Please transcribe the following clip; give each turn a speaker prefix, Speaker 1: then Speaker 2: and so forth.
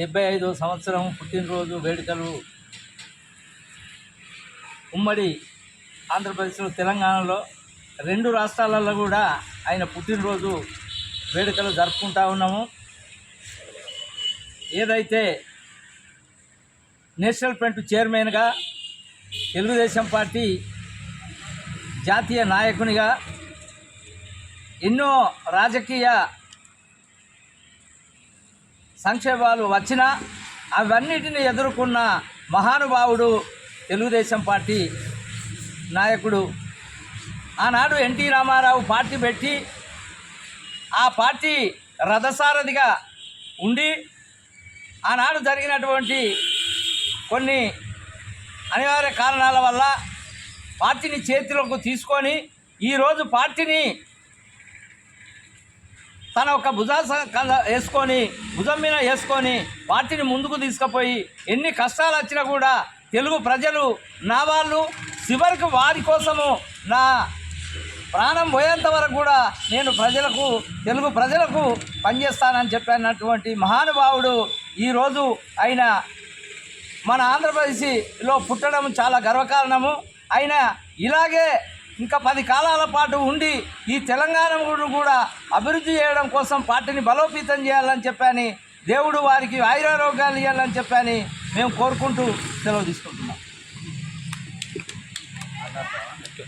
Speaker 1: 75వ సంవత్సరం పుట్టినరోజు వేడుకలు ఉమ్మడి ఆంధ్రప్రదేశ్లో, తెలంగాణలో 2 రాష్ట్రాలలో కూడా ఆయన పుట్టినరోజు వేడుకలు జరుపుకుంటా ఉన్నాము. ఏదైతే నేషనల్ ఫ్రంట్ చైర్మన్గా, తెలుగుదేశం పార్టీ జాతీయ నాయకునిగా ఎన్నో రాజకీయ సంక్షేమాలు వచ్చినా అవన్నిటిని ఎదుర్కొన్న మహానుభావుడు తెలుగుదేశం పార్టీ నాయకుడు. ఆనాడు ఎన్టీ రామారావు పార్టీ పెట్టి ఆ పార్టీ రథసారథిగా ఉండి ఆనాడు జరిగినటువంటి కొన్ని అనివార్య కారణాల వల్ల పార్టీని చేతిలోకి తీసుకొని ఈరోజు పార్టీని తన ఒక భుజం మీద వేసుకొని పార్టీని ముందుకు తీసుకుపోయి ఎన్ని కష్టాలు వచ్చినా కూడా తెలుగు ప్రజలు నా వాళ్ళు చివరికి వారి కోసము నా ప్రాణం పోయేంత వరకు కూడా నేను తెలుగు ప్రజలకు పనిచేస్తానని చెప్పినటువంటి మహానుభావుడు ఈరోజు ఆయన మన ఆంధ్రప్రదేశ్లో పుట్టడం చాలా గర్వకారణము. ఆయన ఇలాగే ఇంకా 10 కాలాల పాటు ఉండి ఈ తెలంగాణ కూడా అభివృద్ధి చేయడం కోసం పార్టీని బలోపేతం చేయాలని చెప్పని దేవుడు వారికి ఆయురారోగ్యాలు ఇవ్వాలని చెప్పని మేము కోరుకుంటూ సెలవు తీసుకుంటున్నాం.